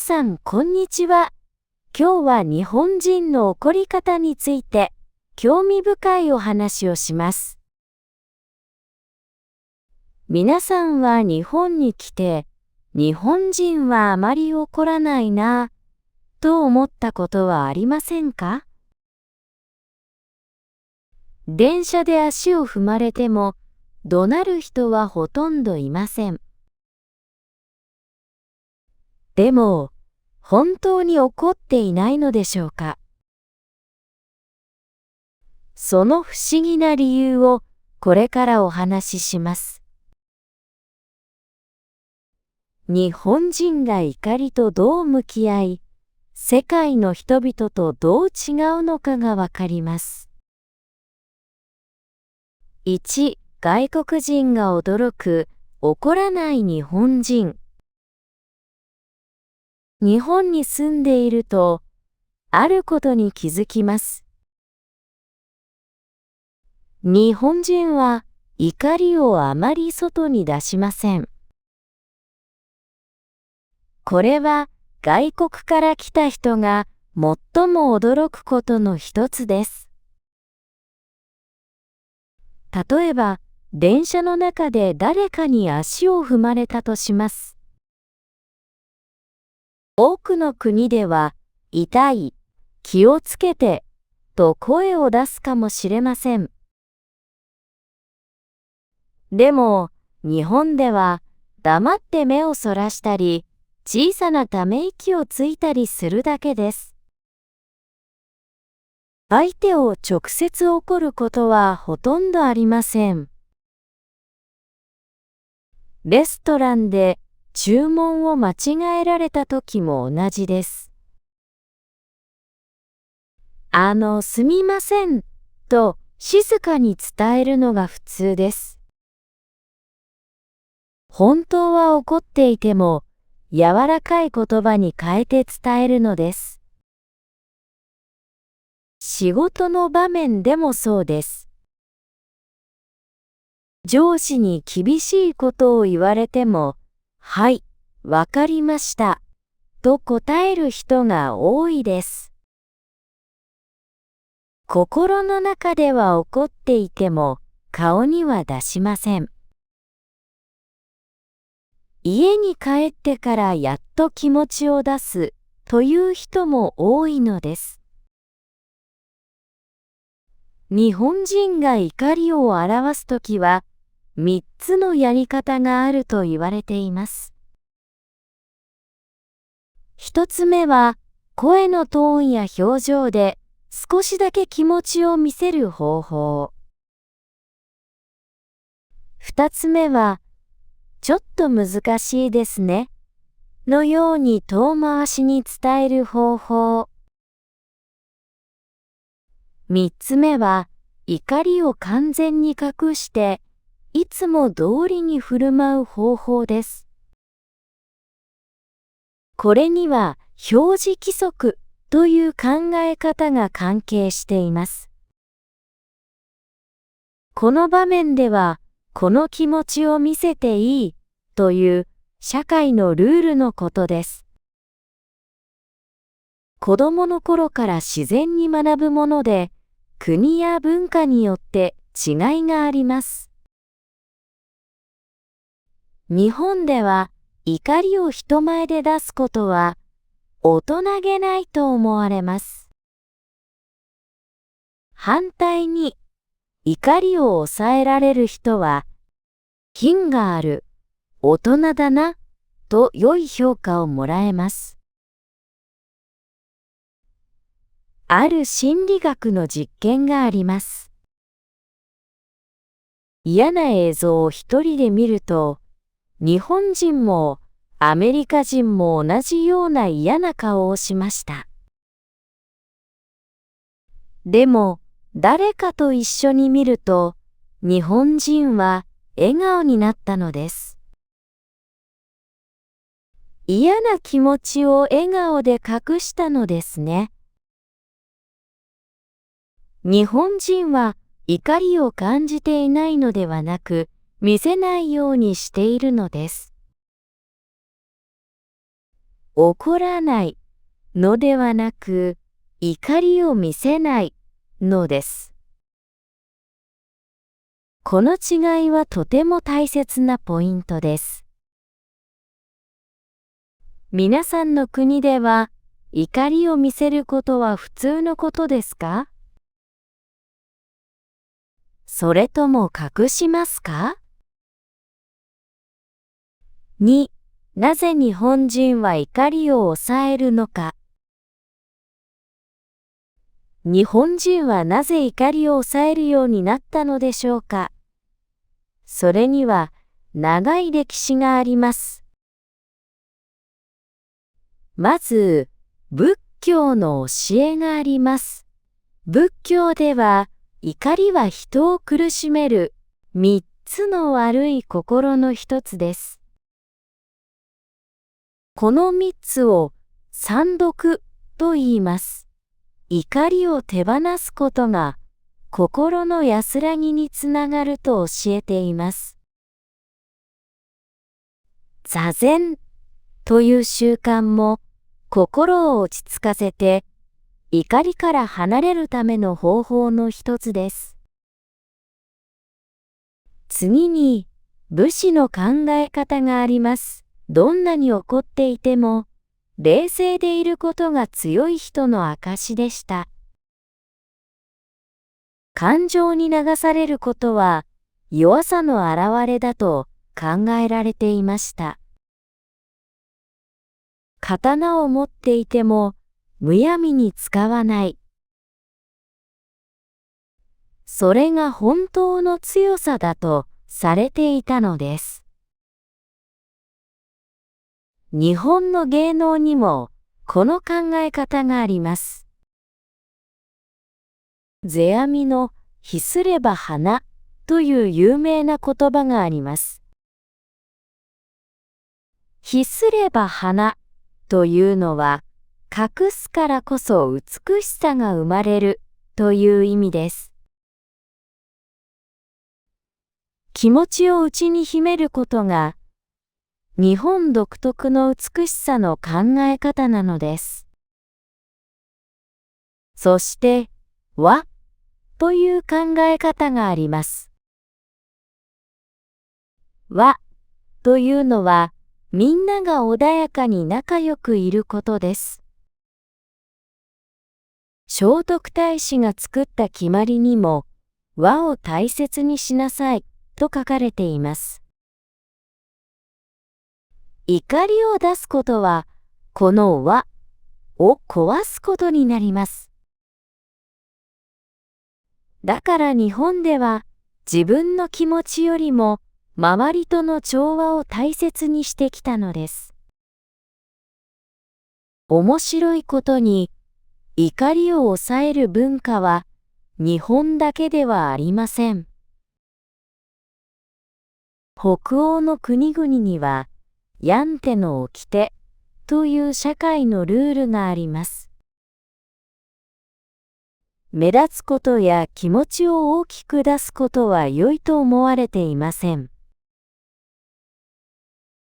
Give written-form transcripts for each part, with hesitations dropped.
さん、こんにちは。今日は日本人の怒り方について、興味深いお話をします。皆さんは日本に来て、日本人はあまり怒らないな、と思ったことはありませんか？電車で足を踏まれても、怒鳴る人はほとんどいません。でも、本当に怒っていないのでしょうか？その不思議な理由をこれからお話しします。日本人が怒りとどう向き合い、世界の人々とどう違うのかがわかります。1、外国人が驚く、怒らない日本人。日本に住んでいると、あることに気づきます。日本人は怒りをあまり外に出しません。これは外国から来た人が最も驚くことの一つです。例えば、電車の中で誰かに足を踏まれたとします。多くの国では、痛い、気をつけて、と声を出すかもしれません。でも、日本では黙って目をそらしたり、小さなため息をついたりするだけです。相手を直接怒ることはほとんどありません。レストランで注文を間違えられた時も同じです。すみません、と静かに伝えるのが普通です。本当は怒っていても、柔らかい言葉に変えて伝えるのです。仕事の場面でもそうです。上司に厳しいことを言われても、はい、わかりました、と答える人が多いです。心の中では怒っていても、顔には出しません。家に帰ってからやっと気持ちを出すという人も多いのです。日本人が怒りを表すときは、3つのやり方があると言われています。1つ目は、声のトーンや表情で少しだけ気持ちを見せる方法。2つ目は、ちょっと難しいですね、のように遠回しに伝える方法。3つ目は、怒りを完全に隠して、いつも通りに振る舞う方法です。これには、表示規則という考え方が関係しています。この場面では、この気持ちを見せていいという社会のルールのことです。子供の頃から自然に学ぶもので、国や文化によって違いがあります。日本では怒りを人前で出すことは大人げないと思われます。反対に怒りを抑えられる人は品がある、大人だな、と良い評価をもらえます。ある心理学の実験があります。嫌な映像を一人で見ると、日本人もアメリカ人も同じような嫌な顔をしました。でも、誰かと一緒に見ると、日本人は笑顔になったのです。嫌な気持ちを笑顔で隠したのですね。日本人は怒りを感じていないのではなく、見せないようにしているのです。怒らないのではなく、怒りを見せないのです。この違いはとても大切なポイントです。皆さんの国では、怒りを見せることは普通のことですか？それとも隠しますか？ 2. なぜ日本人は怒りを抑えるのか。日本人はなぜ怒りを抑えるようになったのでしょうか。それには長い歴史があります。まず、仏教の教えがあります。仏教では、怒りは人を苦しめる3つの悪い心の一つです。この3つを三毒と言います。怒りを手放すことが心の安らぎにつながると教えています。座禅という習慣も心を落ち着かせて怒りから離れるための方法の一つです。次に武士の考え方があります。どんなに怒っていても冷静でいることが強い人の証でした。感情に流されることは弱さの表れだと考えられていました。刀を持っていてもむやみに使わない。それが本当の強さだとされていたのです。日本の芸能にもこの考え方があります。世阿弥の秘すれば花という有名な言葉があります。秘すれば花というのは隠すからこそ美しさが生まれるという意味です。気持ちを内に秘めることが日本独特の美しさの考え方なのです。そして、和という考え方があります。和というのは、みんなが穏やかに仲良くいることです。聖徳太子が作った決まりにも、和を大切にしなさいと書かれています。怒りを出すことは、この和を壊すことになります。だから日本では自分の気持ちよりも周りとの調和を大切にしてきたのです。面白いことに、怒りを抑える文化は日本だけではありません。北欧の国々には、ヤンテの掟という社会のルールがあります。目立つことや気持ちを大きく出すことは良いと思われていません。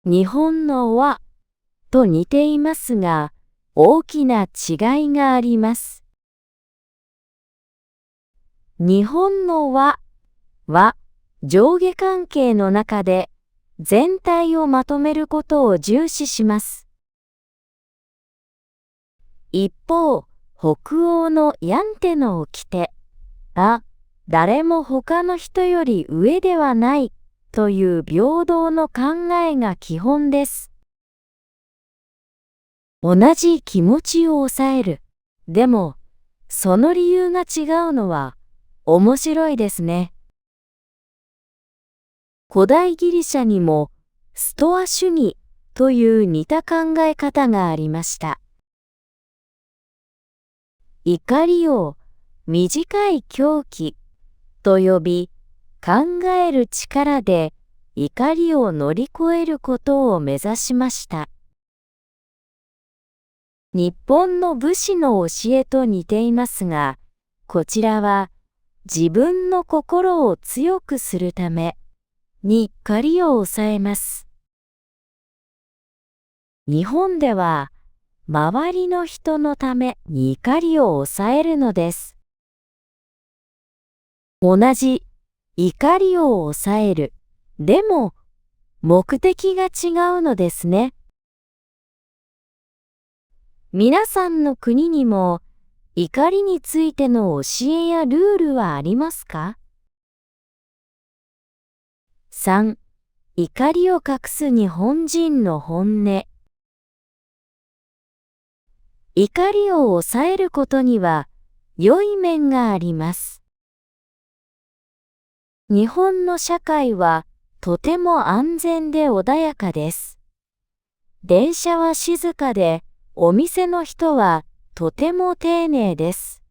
日本の和と似ていますが、大きな違いがあります。日本の和は上下関係の中で全体をまとめることを重視します。一方、北欧のヤンテの掟は、誰も他の人より上ではないという平等の考えが基本です。同じ気持ちを抑える。でも、その理由が違うのは面白いですね。古代ギリシャにもストア主義という似た考え方がありました。怒りを短い狂気と呼び、考える力で怒りを乗り越えることを目指しました。日本の武士の教えと似ていますが、こちらは自分の心を強くするために怒りを抑えます。日本では周りの人のために怒りを抑えるのです。同じ怒りを抑える。でも、目的が違うのですね。皆さんの国にも怒りについての教えやルールはありますか？ 3. 怒りを隠す日本人の本音。怒りを抑えることには良い面があります。日本の社会はとても安全で穏やかです。電車は静かで、お店の人はとても丁寧です。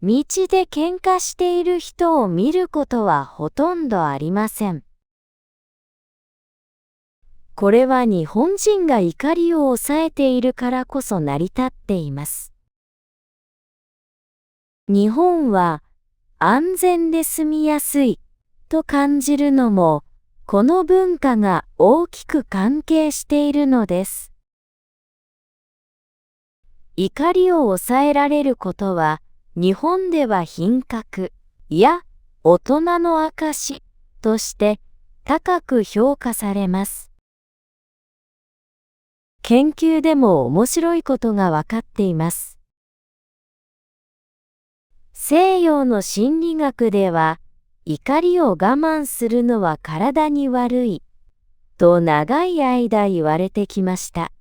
道で喧嘩している人を見ることはほとんどありません。これは日本人が怒りを抑えているからこそ成り立っています。日本は安全で住みやすいと感じるのも、この文化が大きく関係しているのです。怒りを抑えられることは、日本では品格や大人の証として高く評価されます。研究でも面白いことがわかっています。西洋の心理学では、怒りを我慢するのは体に悪いと長い間言われてきました。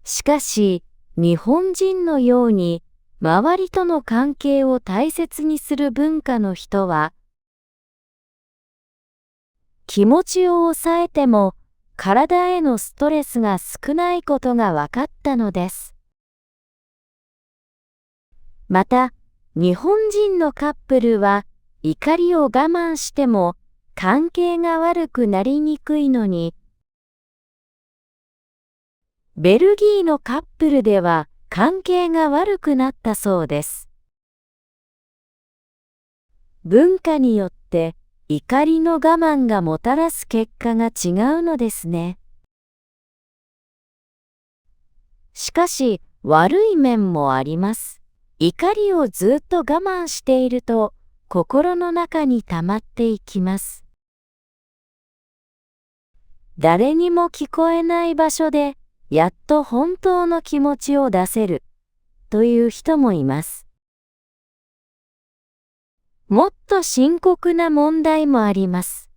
しかし、日本人のように周りとの関係を大切にする文化の人は、気持ちを抑えても体へのストレスが少ないことが分かったのです。また、日本人のカップルは怒りを我慢しても関係が悪くなりにくいのに、ベルギーのカップルでは関係が悪くなったそうです。文化によって怒りの我慢がもたらす結果が違うのですね。しかし、悪い面もあります。怒りをずっと我慢していると、心の中に溜まっていきます。誰にも聞こえない場所で、やっと本当の気持ちを出せる、という人もいます。もっと深刻な問題もあります。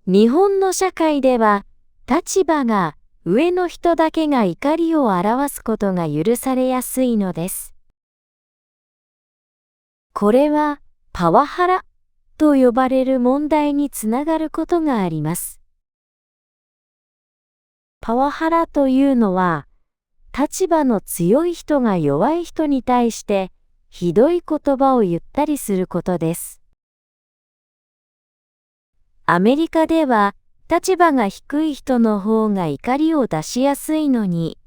日本の社会では、立場が上の人だけが怒りを表すことが許されやすいのです。これはパワハラと呼ばれる問題につながることがあります。パワハラというのは、立場の強い人が弱い人に対してひどい言葉を言ったりすることです。アメリカでは立場が低い人の方が怒りを出しやすいのに、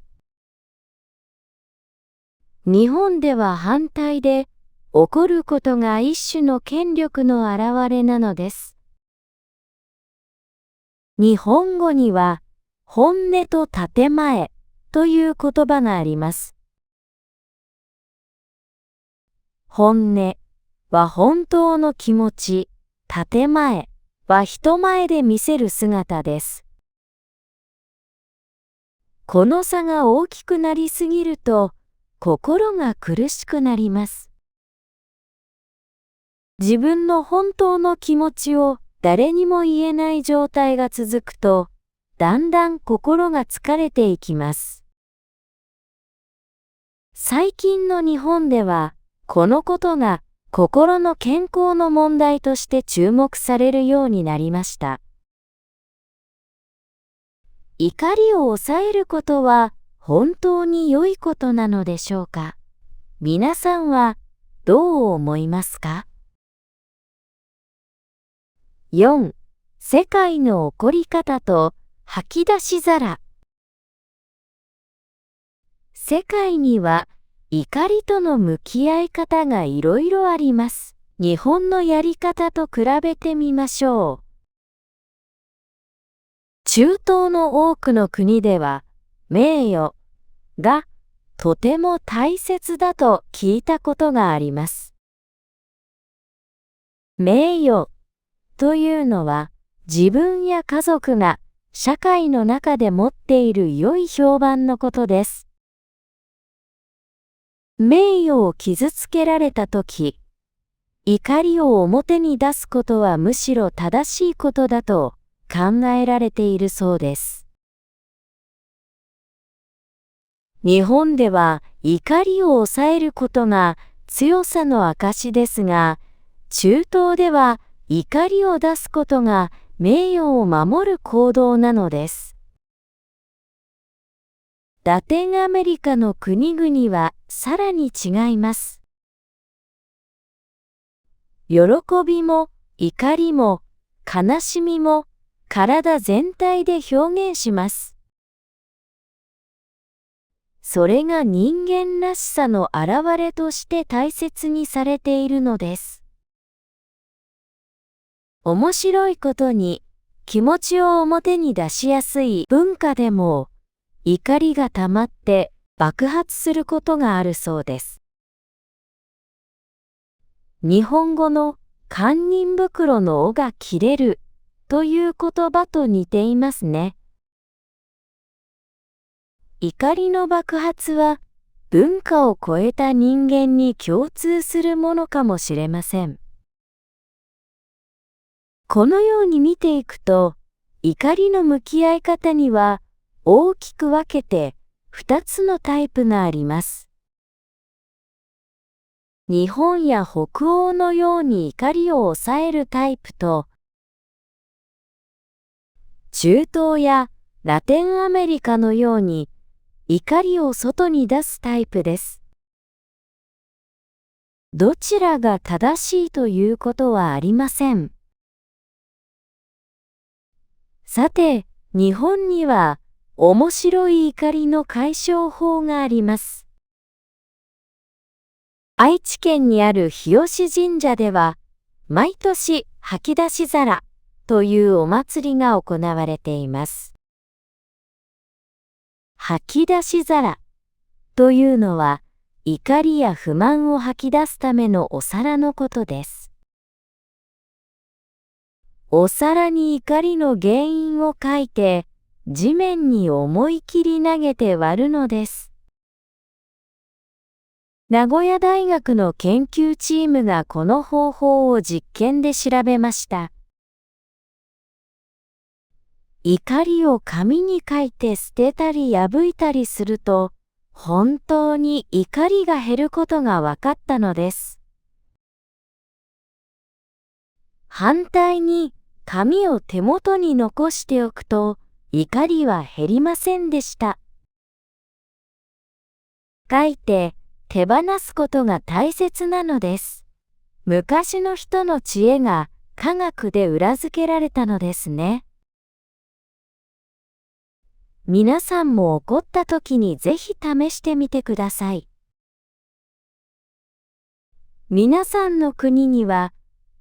日本では反対で、怒ることが一種の権力の表れなのです。日本語には、本音と建前という言葉があります。本音は本当の気持ち、建前は人前で見せる姿です。この差が大きくなりすぎると、心が苦しくなります。自分の本当の気持ちを誰にも言えない状態が続くと、だんだん心が疲れていきます。最近の日本では、このことが心の健康の問題として注目されるようになりました。怒りを抑えることは本当に良いことなのでしょうか？皆さんはどう思いますか？ 4. 世界の起こり方と吐き出し皿。世界には怒りとの向き合い方がいろいろあります。日本のやり方と比べてみましょう。中東の多くの国では、名誉がとても大切だと聞いたことがあります。名誉というのは、自分や家族が社会の中で持っている良い評判のことです。名誉を傷つけられたとき、怒りを表に出すことはむしろ正しいことだと考えられているそうです。日本では怒りを抑えることが強さの証ですが、中東では怒りを出すことが名誉を守る行動なのです。ラテンアメリカの国々はさらに違います。喜びも怒りも悲しみも体全体で表現します。それが人間らしさの表れとして大切にされているのです。面白いことに、気持ちを表に出しやすい文化でも、怒りが溜まって爆発することがあるそうです。日本語の堪忍袋の緒が切れるという言葉と似ていますね。怒りの爆発は文化を超えた人間に共通するものかもしれません。このように見ていくと、怒りの向き合い方には大きく分けて2つのタイプがあります。日本や北欧のように怒りを抑えるタイプと、中東やラテンアメリカのように怒りを外に出すタイプです。どちらが正しいということはありません。さて、日本には面白い怒りの解消法があります。愛知県にある日吉神社では、毎年吐き出し皿というお祭りが行われています。吐き出し皿というのは、怒りや不満を吐き出すためのお皿のことです。お皿に怒りの原因を書いて、地面に思い切り投げて割るのです。名古屋大学の研究チームがこの方法を実験で調べました。怒りを紙に書いて捨てたり破いたりすると、本当に怒りが減ることが分かったのです。反対に、紙を手元に残しておくと、怒りは減りませんでした。書いて手放すことが大切なのです。昔の人の知恵が科学で裏付けられたのですね。皆さんも怒った時にぜひ試してみてください。皆さんの国には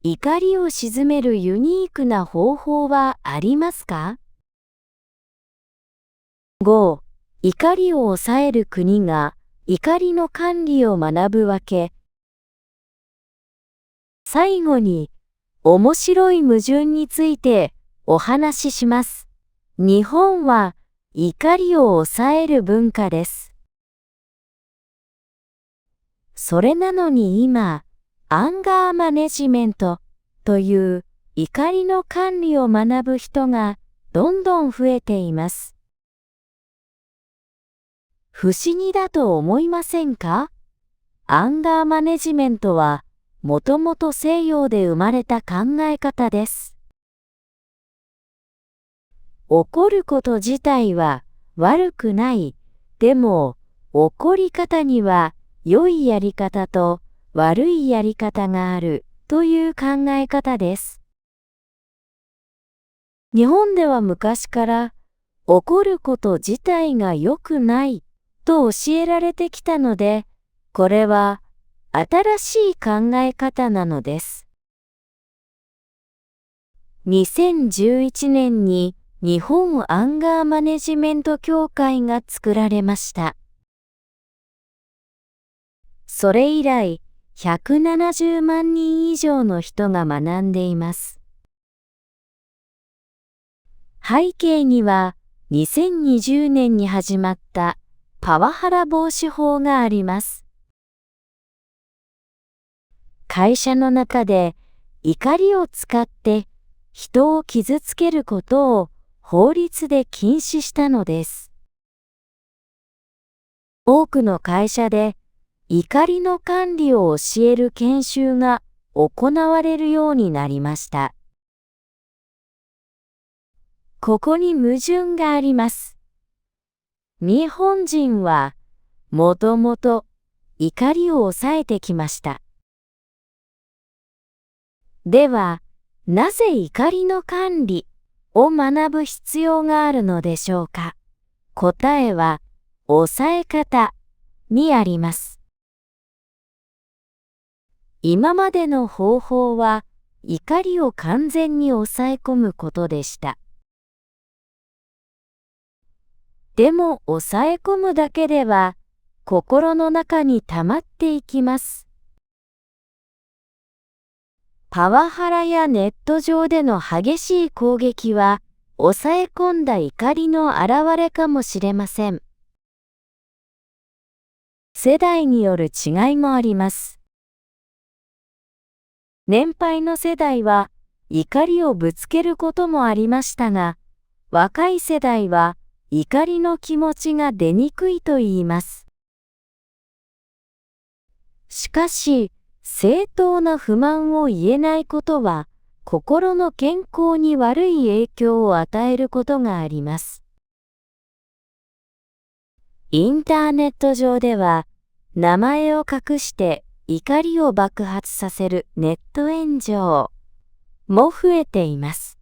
怒りを鎮めるユニークな方法はありますか？ 5. 怒りを抑える国が怒りの管理を学ぶわけ。最後に面白い矛盾についてお話しします。日本は怒りを抑える文化です。それなのに今、アンガーマネジメントという怒りの管理を学ぶ人がどんどん増えています。不思議だと思いませんか？アンガーマネジメントはもともと西洋で生まれた考え方です。怒ること自体は悪くない。でも、怒り方には良いやり方と悪いやり方があるという考え方です。日本では昔から怒ること自体が良くないと教えられてきたので、これは新しい考え方なのです。2011年に日本アンガーマネジメント協会が作られました。それ以来、170万人以上の人が学んでいます。背景には、2020年に始まったパワハラ防止法があります。会社の中で怒りを使って人を傷つけることを法律で禁止したのです。多くの会社で怒りの管理を教える研修が行われるようになりました。ここに矛盾があります。日本人はもともと怒りを抑えてきました。では、なぜ怒りの管理を学ぶ必要があるのでしょうか。答えは、抑え方にあります。今までの方法は、怒りを完全に抑え込むことでした。でも、抑え込むだけでは、心の中に溜まっていきます。パワハラやネット上での激しい攻撃は、抑え込んだ怒りの表れかもしれません。世代による違いもあります。年配の世代は怒りをぶつけることもありましたが、若い世代は怒りの気持ちが出にくいと言います。しかし、正当な不満を言えないことは、心の健康に悪い影響を与えることがあります。インターネット上では、名前を隠して怒りを爆発させるネット炎上も増えています。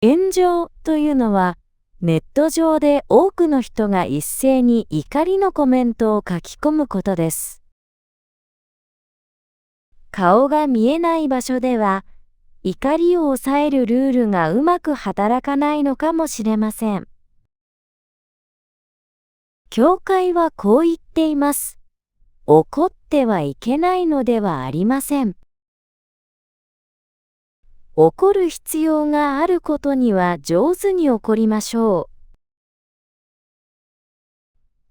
炎上というのは、ネット上で多くの人が一斉に怒りのコメントを書き込むことです。顔が見えない場所では、怒りを抑えるルールがうまく働かないのかもしれません。教会はこう言っています。怒ってはいけないのではありません。怒る必要があることには上手に怒りましょ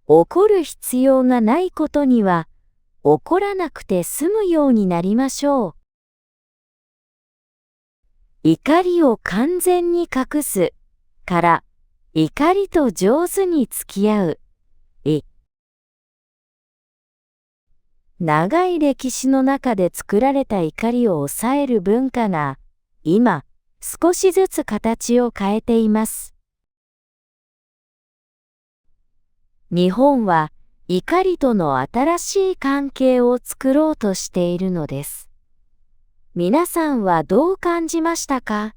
う。怒る必要がないことには怒らなくて済むようになりましょう。怒りを完全に隠すから怒りと上手に付き合う。長い歴史の中で作られた怒りを抑える文化が今少しずつ形を変えています。日本は怒りとの新しい関係を作ろうとしているのです。皆さんはどう感じましたか？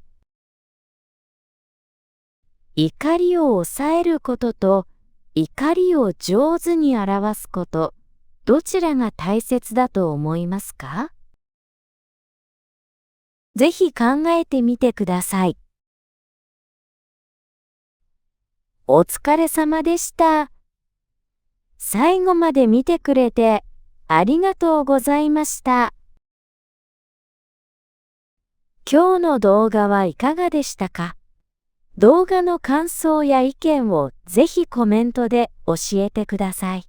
怒りを抑えることと怒りを上手に表すこと、どちらが大切だと思いますか？ぜひ考えてみてください。お疲れ様でした。最後まで見てくれてありがとうございました。今日の動画はいかがでしたか？動画の感想や意見をぜひコメントで教えてください。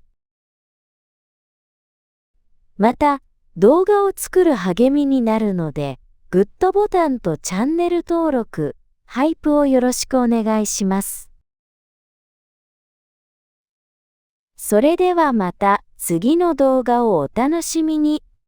また、動画を作る励みになるので、グッドボタンとチャンネル登録、ハイプをよろしくお願いします。それではまた次の動画をお楽しみに。